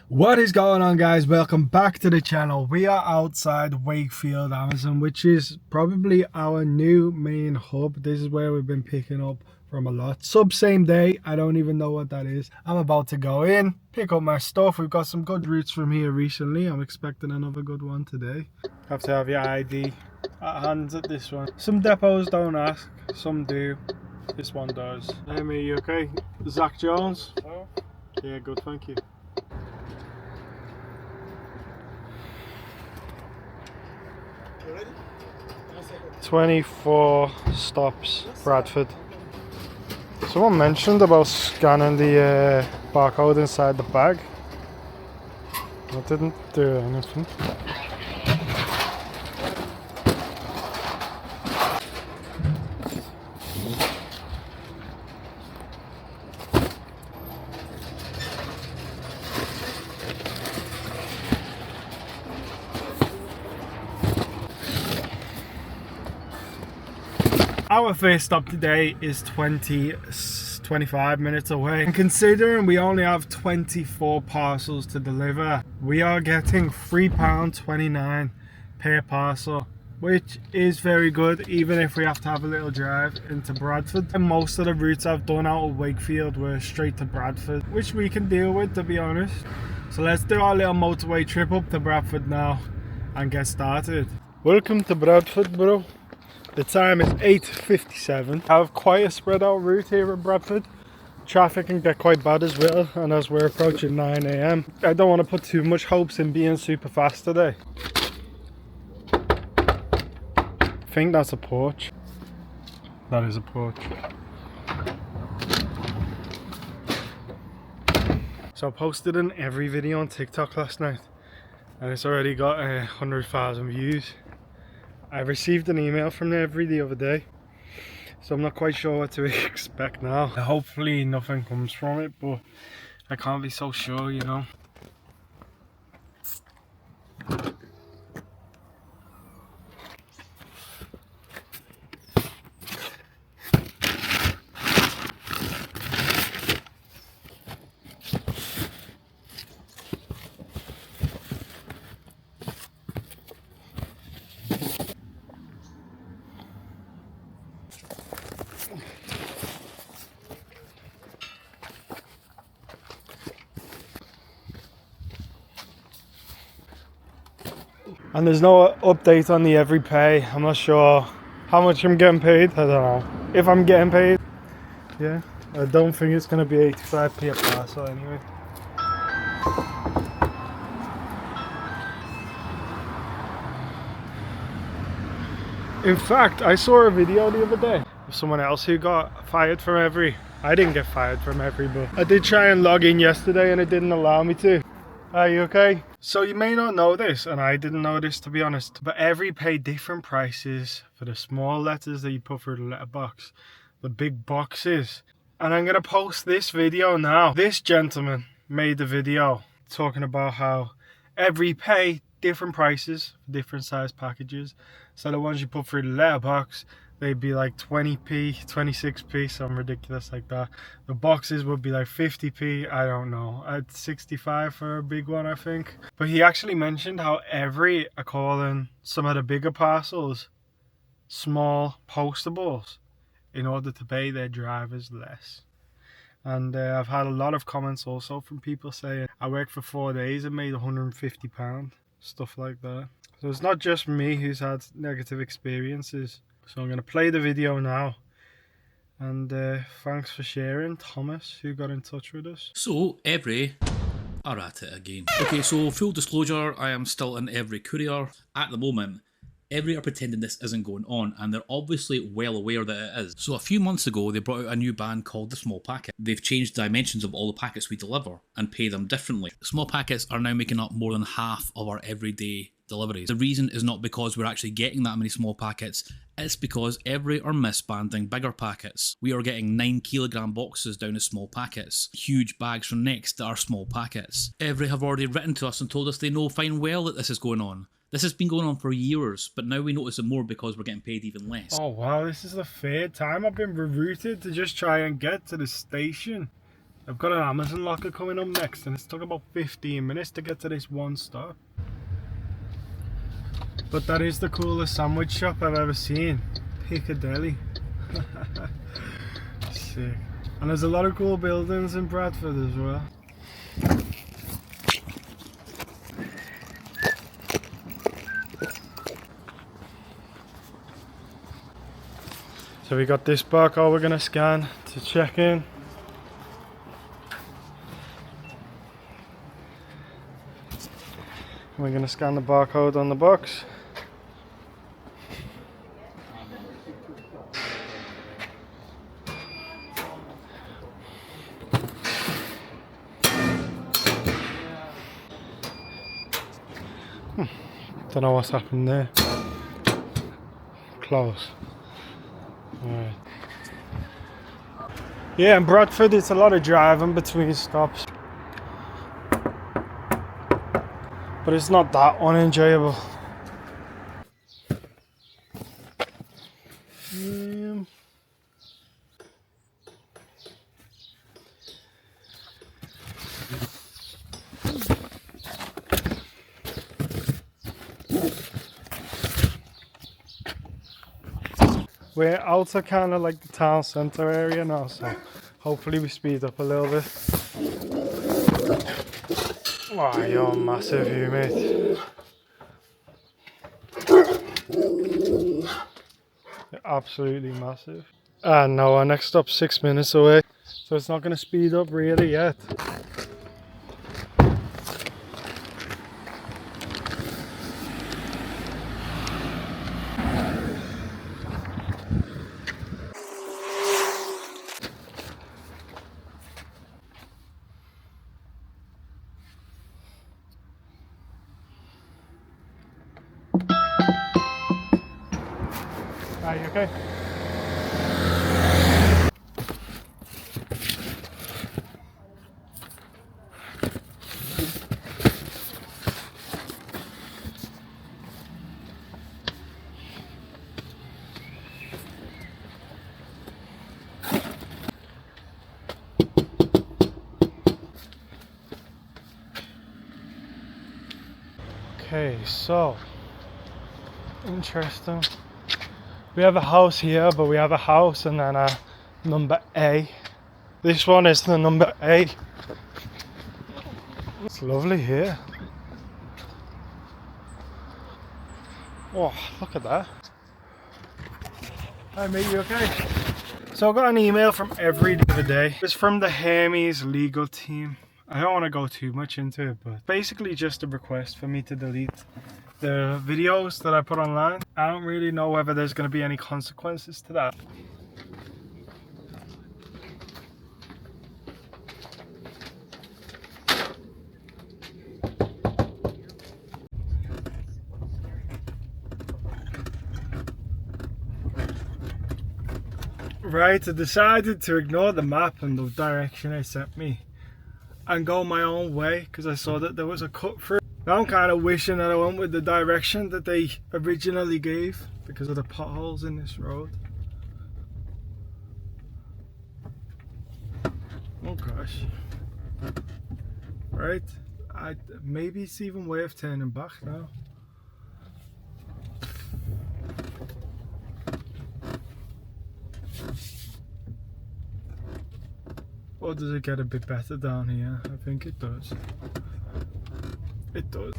What is going on, guys? Welcome back to the channel. We are outside Wakefield, Amazon, which is probably our new main hub. This is where we've been picking up from a lot. Same day, I don't even know what that is. I'm about to go in, pick up my stuff. We've got some good routes from here recently. I'm expecting another good one today. Have to have your ID at hand at this one. Some depots don't ask, some do. This one does. Hey mate, you okay? Zach Jones? Oh. Yeah, good, thank you. You ready? 24 stops, Bradford. Someone mentioned about scanning the barcode inside the bag. I didn't do anything. Our first stop today is 25 minutes away, and considering we only have 24 parcels to deliver, we are getting £3.29 per parcel, which is very good, even if we have to have a little drive into Bradford. And most of the routes I've done out of Wakefield were straight to Bradford, which we can deal with, to be honest. So let's do our little motorway trip up to Bradford now and get started. Welcome to Bradford, bro. The time is 8:57. I have quite a spread out route here in Bradford. Traffic can get quite bad as well, and as we're approaching 9 AM, I don't want to put too much hopes in being super fast today. I think that's a porch. That is a porch. So I posted an Evri video on TikTok last night, and it's already got 100,000 views. I received an email from Evri the other day, so I'm not quite sure what to expect now. Hopefully nothing comes from it, but I can't be so sure, you know. And there's no update on the Evri pay. I'm not sure how much I'm getting paid. I don't know if I'm getting paid. Yeah, I don't think it's going to be 85p a parcel anyway. In fact, I saw a video the other day of someone else who got fired from Evri. I didn't get fired from Evri, but I did try and log in yesterday and it didn't allow me to. Are you okay? So you may not know this, and I didn't know this to be honest, but Evri pay different prices for the small letters that you put through the letterbox, the big boxes. And I'm gonna post this video now. This gentleman made the video talking about how Evri pay different prices for different size packages. So the ones you put through the letterbox, they'd be like 20p, 26p, something ridiculous like that. The boxes would be like 50p, I don't know. At 65 for a big one, I think. But he actually mentioned how Evri are calling some of the bigger parcels small postables in order to pay their drivers less. And I've had a lot of comments also from people saying, I worked for 4 days and made £150, stuff like that. So it's not just me who's had negative experiences. So I'm going to play the video now, and thanks for sharing, Thomas, who got in touch with us. So, Evri are at it again. Okay, so full disclosure, I am still an Evri courier. At the moment, Evri are pretending this isn't going on, and they're obviously well aware that it is. So a few months ago, they brought out a new ban called the small packet. They've changed the dimensions of all the packets we deliver and pay them differently. Small packets are now making up more than half of our everyday deliveries. The reason is not because we're actually getting that many small packets, it's because Evri are misbanding bigger packets. We are getting 9kg boxes down as small packets, huge bags from Next that are small packets. Evri have already written to us and told us they know fine well that this is going on. This has been going on for years, but now we notice it more because we're getting paid even less. Oh wow, this is the third time I've been rerouted to just try and get to the station I've got an Amazon locker coming up next, and it's took about 15 minutes to get to this one stop. But that is the coolest sandwich shop I've ever seen. Piccadilly. Sick. And there's a lot of cool buildings in Bradford as well. So we got this barcode we're gonna scan to check in. We're gonna scan the barcode on the box. Don't know what's happened there. Close. Alright. Yeah, in Bradford it's a lot of driving between stops. But it's not that unenjoyable. We're out of kind of like the town centre area now, so hopefully we speed up a little bit. Wow, you're massive, you mate. You're absolutely massive. And now our next stop's 6 minutes away, so it's not going to speed up really yet. Are you okay? Okay, so interesting. We have a house here, but we have a house and then a number A. This one is the number A. It's lovely here. Oh, look at that. Hi mate, you okay? So I got an email from Evri the other day. It's from the Hermes legal team. I don't want to go too much into it, but basically just a request for me to delete the videos that I put online. I don't really know whether there's going to be any consequences to that. Right, I decided to ignore the map and the direction it sent me and go my own way because I saw that there was a cut through. Now I'm kind of wishing that I went with the direction that they originally gave because of the potholes in this road. Oh gosh. Right, maybe it's even worth turning back now. Or does it get a bit better down here? I think it does. It does.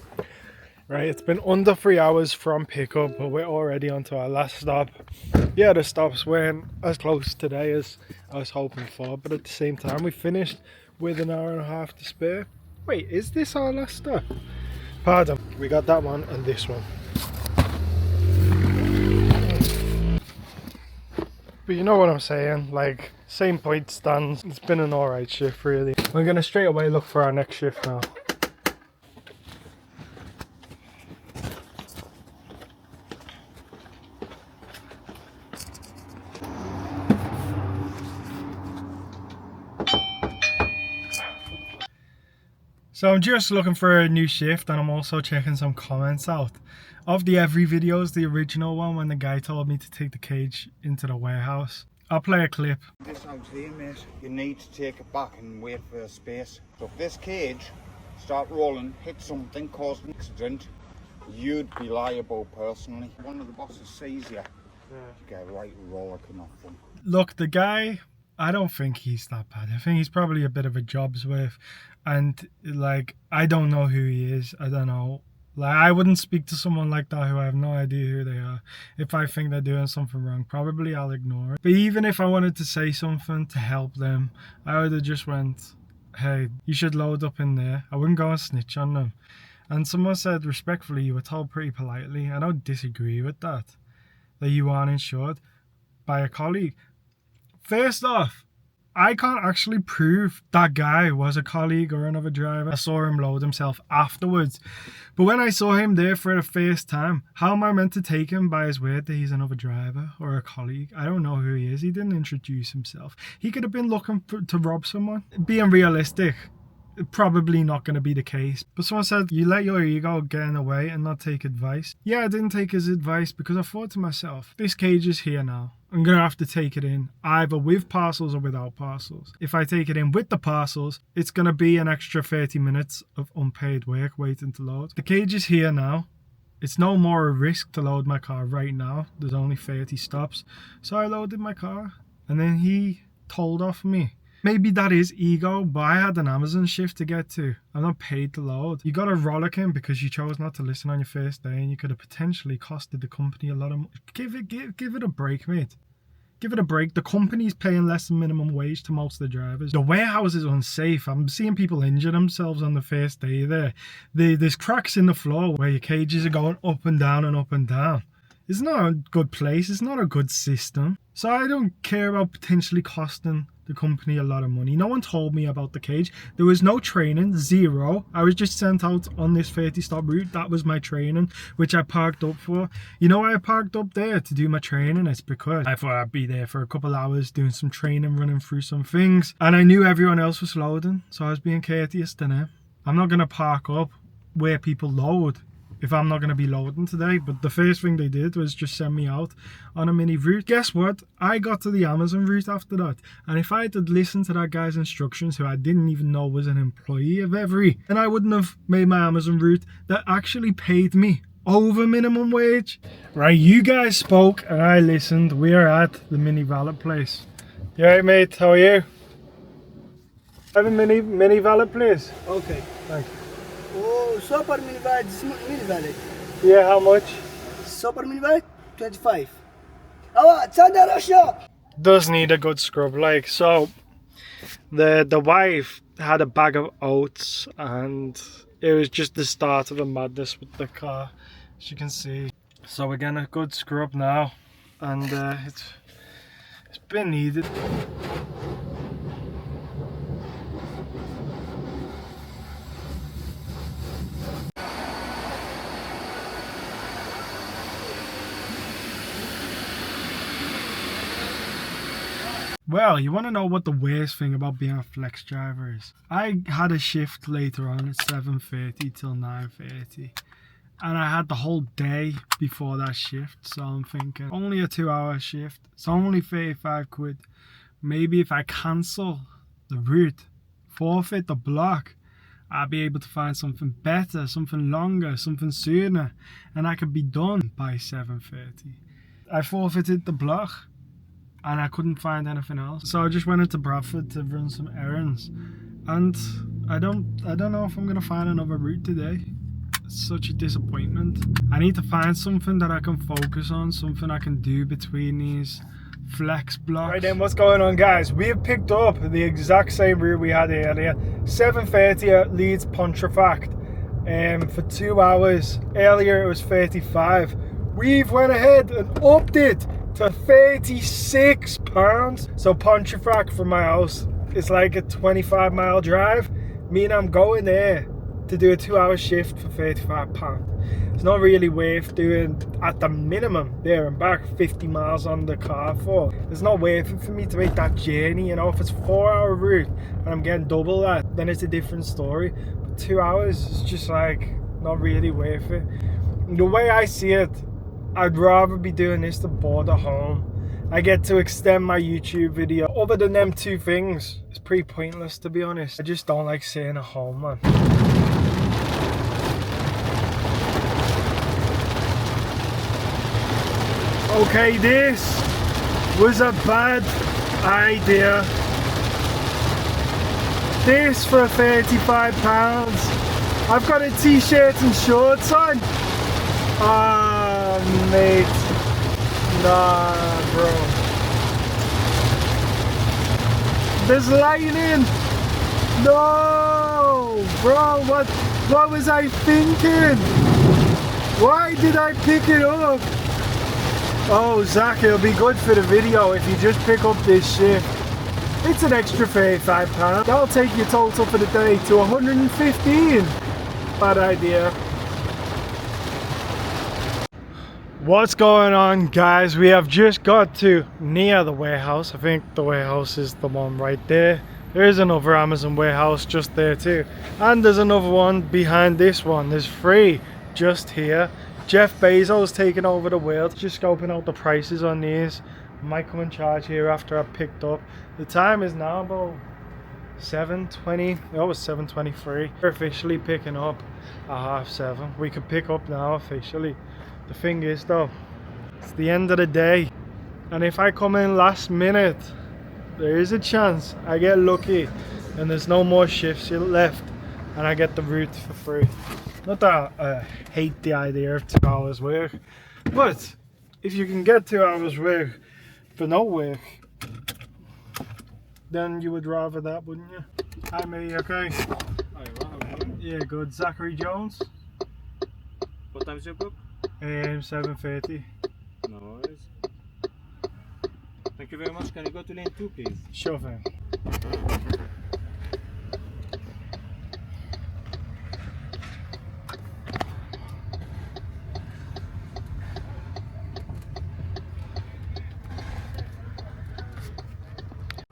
Right, it's been under 3 hours from pickup, but we're already onto our last stop. Yeah, the stops weren't as close today as I was hoping for, but at the same time we finished with an hour and a half to spare. Wait, is this our last stop? Pardon, we got that one and this one. But you know what I'm saying, like, same point stands. It's been an alright shift really. We're gonna straight away look for our next shift now. So I'm just looking for a new shift and I'm also checking some comments out. Of the Evri videos, the original one when the guy told me to take the cage into the warehouse, I'll play a clip. This out here, mate, you need to take it back and wait for a space. So if this cage start rolling, hit something, cause an accident, you'd be liable personally. One of the bosses sees you, you get right rollicking off them. Look, the guy, I don't think he's that bad. I think he's probably a bit of a job's worth. And like, I don't know who he is. I don't know. Like, I wouldn't speak to someone like that who I have no idea who they are. If I think they're doing something wrong, probably I'll ignore it. But even if I wanted to say something to help them, I would have just went, hey, you should load up in there. I wouldn't go and snitch on them. And someone said, respectfully, you were told pretty politely. I don't disagree with that you aren't insured, by a colleague. First off, I can't actually prove that guy was a colleague or another driver. I saw him load himself afterwards. But when I saw him there for the first time, how am I meant to take him by his word that he's another driver or a colleague? I don't know who he is. He didn't introduce himself. He could have been looking to rob someone. Being realistic, probably not going to be the case. But someone said, you let your ego get in the way and not take advice. Yeah, I didn't take his advice because I thought to myself, this cage is here now. I'm going to have to take it in either with parcels or without parcels. If I take it in with the parcels, it's going to be an extra 30 minutes of unpaid work waiting to load. The cage is here now. It's no more a risk to load my car right now. There's only 30 stops. So I loaded my car and then he told off me. Maybe that is ego, but I had an Amazon shift to get to. I'm not paid to load. You got to rollicking because you chose not to listen on your first day and you could have potentially costed the company a lot of money. Give it a break, mate. Give it a break. The company's paying less than minimum wage to most of the drivers. The warehouse is unsafe. I'm seeing people injure themselves on the first day there. There's cracks in the floor where your cages are going up and down and up and down. It's not a good place. It's not a good system. So I don't care about potentially costing the company a lot of money. No one told me about the cage. There was no training, zero. I was just sent out on this 30 stop route. That was my training, which I parked up for. You know why I parked up there to do my training? It's because I thought I'd be there for a couple hours doing some training, running through some things. And I knew everyone else was loading, so I was being courteous to them. I'm not going to park up where people load if I'm not going to be loading today. But the first thing they did was just send me out on a mini route. Guess what? I got to the Amazon route after that. And if I had listened to that guy's instructions, who I didn't even know was an employee of Evri, then I wouldn't have made my Amazon route that actually paid me over minimum wage. Right, you guys spoke and I listened. We are at the mini valet place. You alright, mate? How are you? Have a mini valet place? Okay. Thank you. Oh, super mini valet. Yeah, how much? Super mini valet, 25. Oh, Chanda Russia. Does need a good scrub, like. So the wife had a bag of oats and it was just the start of a madness with the car, as you can see. So we're getting a good scrub now, and it's been needed. Well, you want to know what the worst thing about being a flex driver is? I had a shift later on at 7:30 till 9:30. And I had the whole day before that shift. So I'm thinking, only a 2-hour shift. It's only 35 quid. Maybe if I cancel the route, forfeit the block, I'll be able to find something better, something longer, something sooner. And I could be done by 7:30. I forfeited the block. And I couldn't find anything else, so I just went into Bradford to run some errands, and I don't know if I'm gonna find another route today. It's such a disappointment. I need to find something that I can focus on, something I can do between these flex blocks. Right then, what's going on, guys? We have picked up the exact same route we had earlier, 7:30 at Leeds Pontefract, for 2 hours. Earlier it was 35. We've went ahead and upped it to £36. So Pontefract from my house is like a 25-mile drive. Meaning I'm going there to do a 2-hour shift for £35. It's not really worth doing, at the minimum, there and back 50 miles on the car for. It's not worth it for me to make that journey, you know. If it's a 4-hour route and I'm getting double that, then it's a different story. But 2 hours is just like not really worth it. The way I see it, I'd rather be doing this to border home I get to extend my YouTube video. Other than them two things, it's pretty pointless to be honest. I just don't like sitting at home, man. Okay, this was a bad idea. This for £35. I've got a t-shirt and shorts on. Ah, mate. Nah, bro. There's lightning. No, bro. What was I thinking? Why did I pick it up? Oh, Zach, it'll be good for the video if you just pick up this shift. It's an extra £35. That'll take your total for the day to 115. Bad idea. What's going on, guys? We have just got to near the warehouse. I think the warehouse is the one right there. There is another Amazon warehouse just there too. And there's another one behind this one. There's 3 just here. Jeff Bezos taking over the world. Just scoping out the prices on these. Might come and charge here after I've picked up. The time is now about 7:20. Oh, it's 7:23. We're officially picking up at 7:30. We could pick up now officially. The thing is though, it's the end of the day. And if I come in last minute, there is a chance I get lucky and there's no more shifts left and I get the route for free. Not that I hate the idea of 2 hours work, but if you can get 2 hours work for no work, then you would rather that, wouldn't you? Hi mate, you okay? Hi, Yeah, good. Zachary Jones. what time's your book? 7:30. No worries. Thank you very much. Can you go to lane 2, please? Sure thing.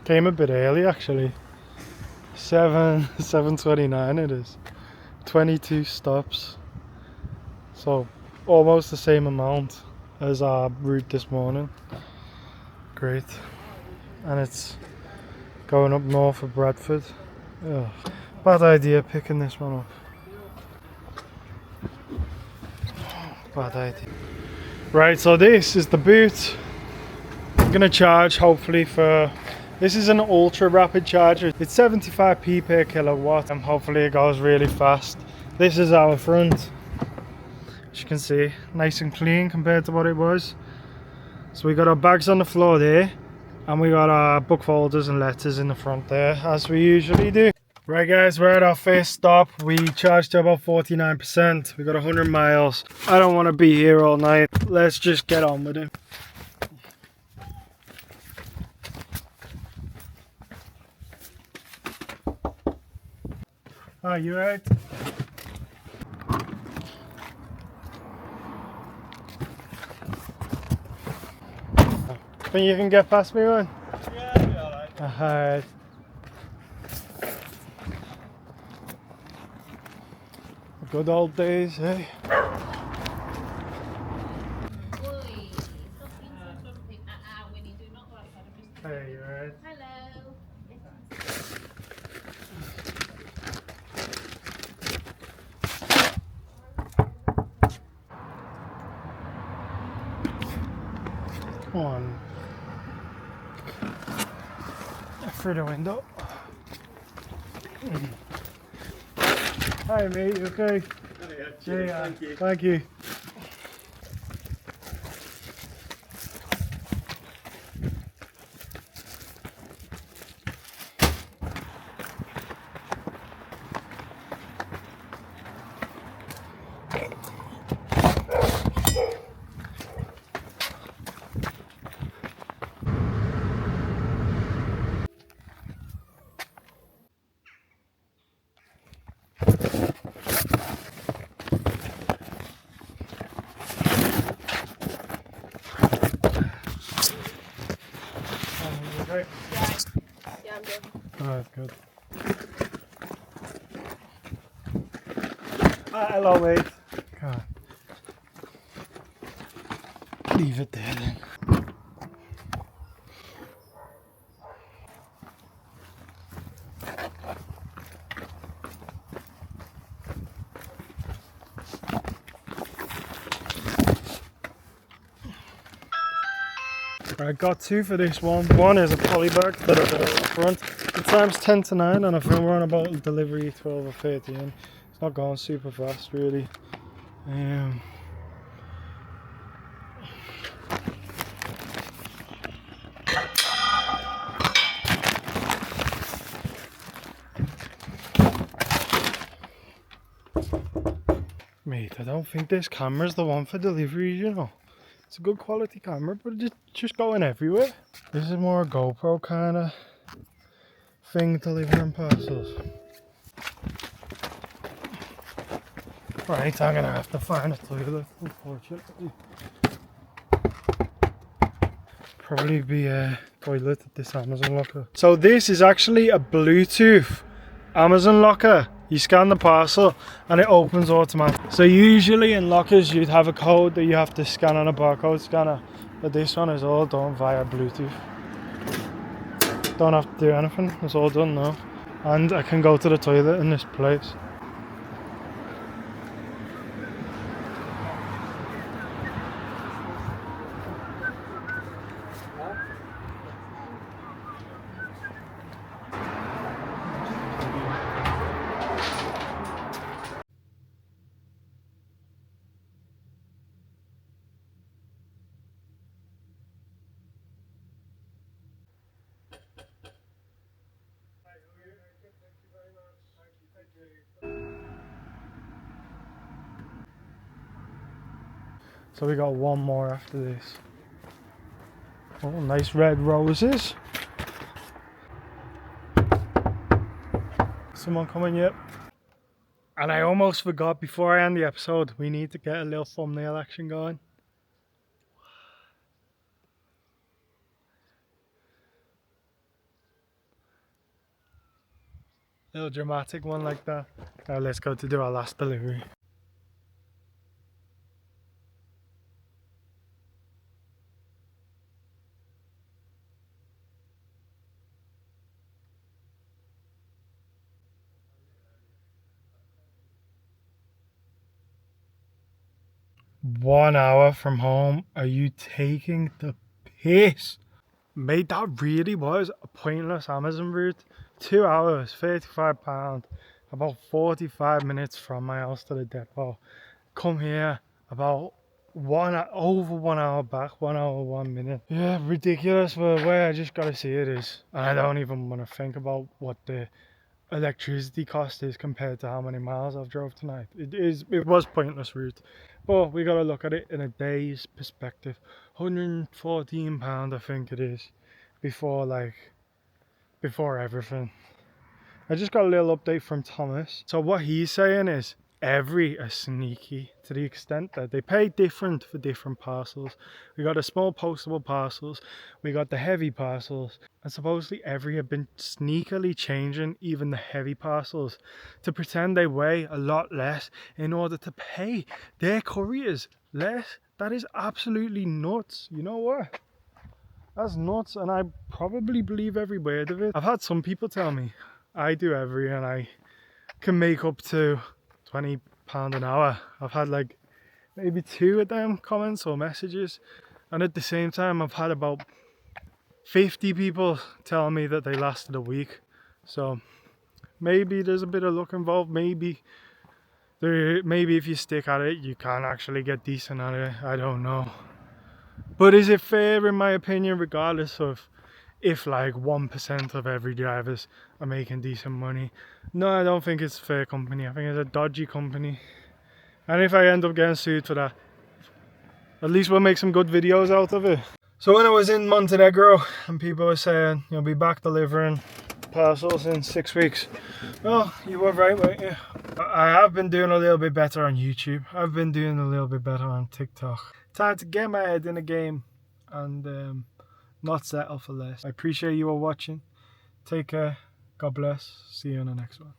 Came a bit early actually. 7:29 it is. 22 stops. So almost the same amount as our route this morning. Great. And it's going up north of Bradford. Ugh. Bad idea picking this one up. Bad idea. Right, so this is the boot. I'm gonna charge hopefully for, this is an ultra rapid charger. It's 75p per kilowatt and hopefully it goes really fast. This is our front. As you can see, nice and clean compared to what it was. So we got our bags on the floor there and we got our book folders and letters in the front there as we usually do. Right guys, we're at our first stop. We charged to about 49%. We got 100 miles. I don't want to be here all night. Let's just get on with it. Are you right? Think you can get past me, man? Yeah, I'll be alright. Alright. Good old days, eh? Hey, you alright? Hello. Come on. Through the window. Hi mate, you okay? Yeah, Thank you. thank you. Okay. Yeah, I'm good. Alright, good. Hello mate. God. Leave it there then. I got 2 for this one. One is a poly bag that I got up front. The time's 10 to 9 and I think we're on about delivery 12 or 13. It's not going super fast really. Mate, I don't think this camera's the one for deliveries, you know. It's a good quality camera, but it's just going everywhere. This is more a GoPro kind of thing, delivering parcels. Right, I'm gonna have to find a toilet, unfortunately. Probably be a toilet at this Amazon locker. So this is actually a Bluetooth Amazon locker. You scan the parcel and it opens automatically. So usually in lockers you'd have a code that you have to scan on a barcode scanner, but this one is all done via Bluetooth. Don't have to do anything, it's all done now. And I can go to the toilet in this place. So we got one more after this. Oh, nice red roses. Someone coming yet? And I almost forgot before I end the episode, we need to get a little thumbnail action going. Little dramatic one like that. Now let's go to do our last delivery. One hour from home. Are you taking the piss? Mate, that really was a pointless Amazon route. 2 hours, £35, about 45 minutes from my house to the depot. Come here, about over 1 hour back, 1 hour 1 minute. Yeah, ridiculous, but where I just gotta see it is. And I don't even want to think about what the electricity cost is compared to how many miles I've drove tonight. It was pointless route, but we gotta look at it in a day's perspective. £114 I think it is before everything. I just got a little update from Thomas. So what he's saying is Evri are sneaky to the extent that they pay different for different parcels. We got the small postable parcels, we got the heavy parcels, and supposedly Evri have been sneakily changing even the heavy parcels to pretend they weigh a lot less in order to pay their couriers less. That is absolutely nuts. You know what? That's nuts, and I probably believe every word of it. I've had some people tell me I do Evri and I can make up to £20 an hour. I've had like maybe 2 of them comments or messages, and at the same time I've had about 50 people tell me that they lasted a week. So maybe there's a bit of luck involved. Maybe if you stick at it you can actually get decent at it. I don't know. But is it fair in my opinion, regardless of if like 1% of every drivers are making decent money? No, I don't think it's a fair company. I think it's a dodgy company. And if I end up getting sued for that, at least we'll make some good videos out of it. So when I was in Montenegro and people were saying you'll be back delivering parcels in 6 weeks, well, you were right, weren't you? I have been doing a little bit better on YouTube. I've been doing a little bit better on TikTok. Time to get my head in the game and not settle for less. I appreciate you all watching. Take care. God bless. See you on the next one.